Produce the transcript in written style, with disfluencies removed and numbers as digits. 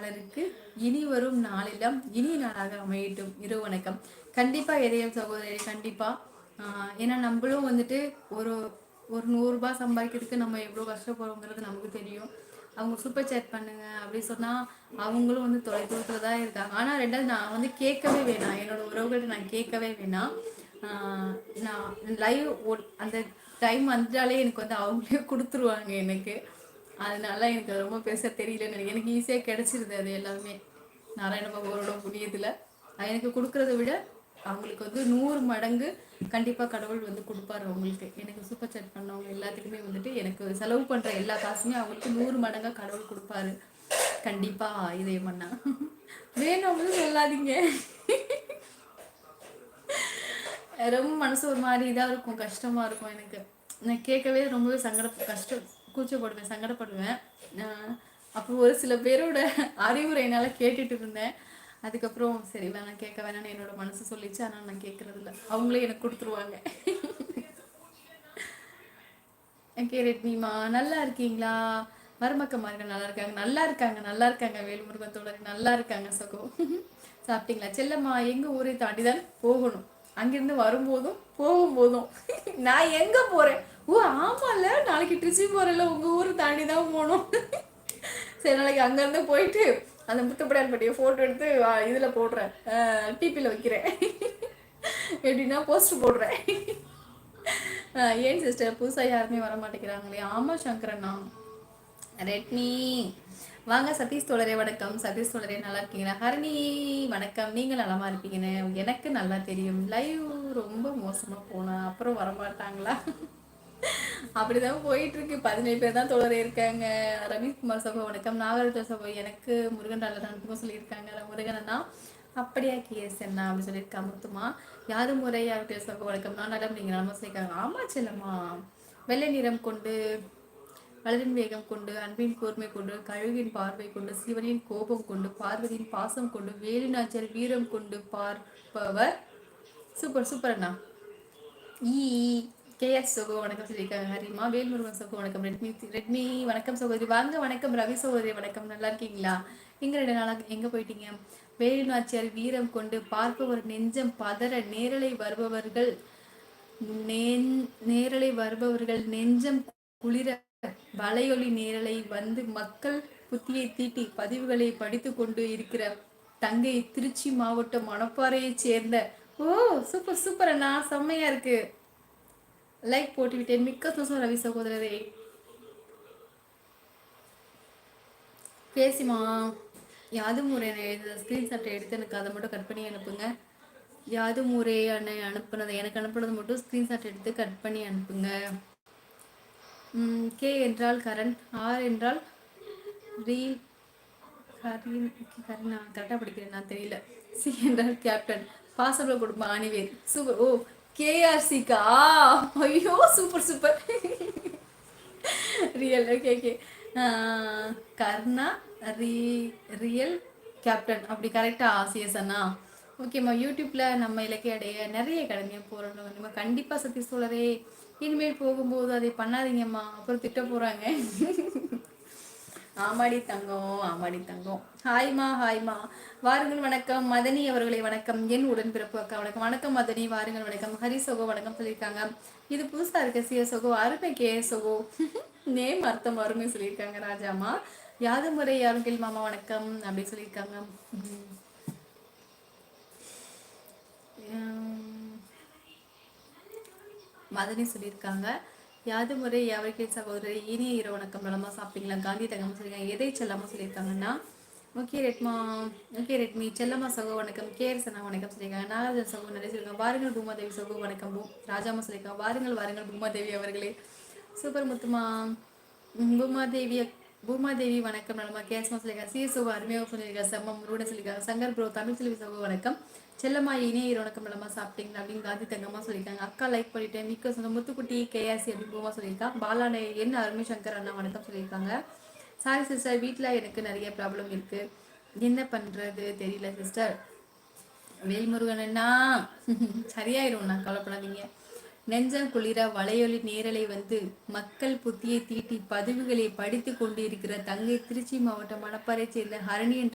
அவருக்கு இனி வரும் நாளிலம் இனிய நாளாக அமையட்டும். இரவு வணக்கம். கண்டிப்பா இதயம் சகோதரி, கண்டிப்பா. ஏன்னா நம்மளும் வந்துட்டு ஒரு ஒரு 100 ரூபாய் சம்பாதிக்கிறதுக்கு நம்ம எவ்வளோ கஷ்டப்படுறோங்கிறது நமக்கு தெரியும். அவங்க சூப்பர் சேட் பண்ணுங்க அப்படி சொன்னா அவங்களும் வந்து தொலைதூரத்துல தான் இருக்காங்க. ஆனா ரெண்டாவது நான் வந்து கேட்கவே வேணாம், என்னோட உறவுகள்ட்ட நான் கேட்கவே வேணாம். நான் லைவ் அந்த டைம் வந்துட்டாலே எனக்கு வந்து அவங்களே கொடுத்துருவாங்க எனக்கு. அதனால எனக்கு ரொம்ப பேச தெரியலன்னு எனக்கு ஈஸியாக கிடைச்சிருது அது எல்லாமே நாராயண பகவானோட புண்ணியத்தில். எனக்கு கொடுக்கறத விட அவங்களுக்கு வந்து 100 மடங்கு கண்டிப்பாக கடவுள் வந்து கொடுப்பாரு அவங்களுக்கு. எனக்கு சூப்பர் சாட் பண்ணவங்க எல்லாத்துக்குமே வந்துட்டு எனக்கு செலவு பண்ணுற எல்லா காசுமே அவங்களுக்கு 100 மடங்காக கடவுள் கொடுப்பாரு கண்டிப்பாக. இதே பண்ணா வேணும்னு சொல்லாதீங்க. ரொம்ப மனசு ஒரு மாதிரி இதாக இருக்கும், கஷ்டமாக இருக்கும் எனக்கு. நான் கேட்கவே ரொம்பவே கஷ்டம், கூச்சப்படுவேன், சங்கடப்படுவேன். அப்புறம் ஒரு சில பேரோட அறிவுரைனால கேட்டுட்டு இருந்தேன். அதுக்கப்புறம் சரி வேணாம், கேட்க வேணாம்னு என்னோட மனசு சொல்லிச்சு. ஆனால் நான் கேட்கறது இல்லை, அவங்களே எனக்கு கொடுத்துருவாங்க. ஓகே ரெட்மிமா, நல்லா இருக்கீங்களா? மருமக்கமார்கள் நல்லா இருக்காங்க, நல்லா இருக்காங்க, நல்லா இருக்காங்க. வேல்முருகத்தோட நல்லா இருக்காங்க சகோ. சாப்பிட்டீங்களா? செல்லம்மா எங்கள் ஊரை தாண்டி தான் போகணும், அங்கிருந்து வரும்போதும் போகும்போதும். நான் எங்க போறேன்? ஓ ஆமால, நாளைக்கு திருச்சி போறேன்ல, உங்க ஊரை தாண்டி தான் போகணும். சரி, நாளைக்கு அங்கேருந்து போயிட்டு அந்த முத்துப்படையார் பட்டியை ஃபோட்டோ எடுத்து இதில் போடுறேன், டிபியில் வைக்கிறேன். எப்படின்னா போஸ்ட் போடுறேன். ஏன் சிஸ்டர் புதுசாக யாருமே வர மாட்டேங்கிறாங்களே? ஆமாம் சங்கரண்ணா. ரெட்மி வாங்க. சதீஷ் தோழரே வணக்கம். சதீஷ் தோழரே நல்லா இருக்கீங்களா? ஹரணி வணக்கம். நீங்கள் நலமா இருப்பீங்கன்னு எனக்கு நல்லா தெரியும். லைவ் ரொம்ப மோசமாக போனா அப்புறம் வரமாட்டாங்களா? அப்படிதான் போயிட்டு இருக்கு. 17 பேர் தான் தோழரே இருக்காங்க. ரவிக்குமார் சகோ வணக்கம். நாகராஜ சகோ எனக்கு முருகன் நல்ல அனுப்பும் சொல்லியிருக்காங்க. முருகனா அப்படியா கேஸ் என்ன அப்படின்னு சொல்லியிருக்கா முத்துமா. யாது முறை யார் பேசுறப்போ வணக்கம். நான் நலம், நீங்க நலமா சொல்லியிருக்காங்க. ஆமா செல்லம்மா. வெள்ளை நிறம் கொண்டு, வளரின் வேகம் கொண்டு, அன்பின் கூர்மை கொண்டு, கழுகின் பார்வை கொண்டு, சிவனின் கோபம் கொண்டு, பார்வதியின் பாசம் கொண்டு, வேலுநாச்சல் வீரம் கொண்டு பார்ப்பவர். சூப்பர் சூப்பர் அண்ணா. கேஎஸ் சகோ வணக்கம் சொல்லியிருக்காங்க. ஹரிமா. வேல்முருகன் சகோ வணக்கம். ரெட்மி வணக்கம் சகோதரி வாங்க. வணக்கம் ரவி சகோதரி வணக்கம். நல்லா இருக்கீங்களா? எங்க 2 நாளாக எங்க போயிட்டீங்க? வேலுநாச்சியார் வீரம் கொண்டு பார்ப்பவர் நெஞ்சம் பதற, நேரலை வருபவர்கள் நெஞ்சம் குளிர, வலையொலி நேரலை வந்து மக்கள் புத்தியை தீட்டி பதிவுகளை படித்து கொண்டு இருக்கிற தங்கை திருச்சி மாவட்டம் மணப்பாறையை சேர்ந்த. ஓ சூப்பர் சூப்பர் அண்ணா, செம்மையா இருக்கு. லைக் போட்டுவிட்டேன். மிக்க சந்தோஷம் ரவி சகோதரரே. பேசிமா யாது முறை ஸ்கிரீன்ஷாட்டை எடுத்து எனக்கு அதை மட்டும் கட் பண்ணி அனுப்புங்க. யாது முறை அனுப்புனதை எனக்கு அனுப்புனது மட்டும் ஸ்கிரீன்ஷாட் எடுத்து கட் பண்ணி அனுப்புங்க. கே என்றால் கரண், ஆர் என்றால் ரீல் கரீனா, கரெக்டாக படிக்கிறேன் நான் தெரியல. சி என்றால் கேப்டன், பாசபிள் குடும்பம் அணிவேர். சூப்பர். ஓ கேஆர்சிக்கா, ஐயோ super super. Real okay okay. Karna real captain அப்படி கரெக்டா? சிஎஸ் அண்ணா ஓகேம்மா. யூடியூப்ல நம்ம இலக்கிய அடைய நிறைய கடமையாக போகிறோம் நம்ம கண்டிப்பாக. சதீஷ் தோழரே இனிமேல் போகும்போது அதை பண்ணாதீங்கம்மா, அப்புறம் திட்ட போகிறாங்க. ஆமாடி தங்கம், ஆமாடி தங்கம். ஹாய்மா ஹாய்மா, வாருங்கள். வணக்கம் மதனி அவர்களை வணக்கம். என் உடன்பிறப்பு அக்கா வணக்கம். வணக்கம் மதனி, வாருங்கள் வணக்கம். ஹரி சோகோ வணக்கம் சொல்லியிருக்காங்க. இது புதுசா இருக்க சிய சோகோ, அருமை கே சோகோ. நேம் அர்த்தம் அருமை சொல்லியிருக்காங்க. ராஜாமா யாது முறை யாருங்கில் மாமா வணக்கம் அப்படி சொல்லியிருக்காங்க. மதனி சொல்லியிருக்காங்க. யாது முறை யாவருக்கே சகோதரி இனிய இரவு வணக்கம். நலமா சாப்பிட்டீங்களா? காந்தி தங்கம்மா சொல்லியிருக்காங்க. எதை செல்லாம சொல்லியிருக்காங்கன்னா ஓகே ரெட்மா. Okay Redmi. செல்லம்மா சகோ வணக்கம். கேஆர் சனா வணக்கம் சொல்லியிருக்காங்க. நாகராஜன் சகோ நிறைய சொல்லியிருக்காங்க. வாருங்கள் பூமாதேவி சகோ வணக்கம். ராஜாமா சொல்லியிருக்காங்க. வாருங்கள் வாருங்கள் பூமாதேவி அவர்களே. சூப்பர் முத்துமா. பூமாதேவி வணக்கம். நலமா கேஸ்மா சொல்லியிருக்காங்க. சி சோகோ அருமையாக சொல்லியிருக்காங்க. செம்ம முருகனை சொல்லியிருக்காங்க. சங்கர் ப்ரோ தமிழ் செல்வி சகோ வணக்கம். செல்லம்மா இனிய இரு வணக்கம். நலமா சாப்பிட்டீங்களா அப்படின்னு காந்தி தங்கம்மா சொல்லியிருக்காங்க. அக்கா லைக் பண்ணிட்டேன். மிக்க சொந்த முத்துக்குட்டி கேஆர்சி அப்படின்னு பூமா சொல்லியிருக்காங்க. பாலானே என்ன அருமை சங்கர் அண்ணா வணக்கம் சொல்லியிருக்காங்க. சாரி சிஸ்டர், வீட்டில் எனக்கு நிறைய ப்ராப்ளம் இருக்கு, என்ன பண்றது தெரியல சிஸ்டர். வேல்முருகனா சரியாயிரும், நான் கவலைப்படாதீங்க. நெஞ்சம் குளிர வலையொலி நேரலை வந்து மக்கள் புத்தியை தீட்டி பதிவுகளை படித்து கொண்டு இருக்கிற தங்கை திருச்சி மாவட்டம் மணப்பாறை சேர்ந்த ஹரணி என்ற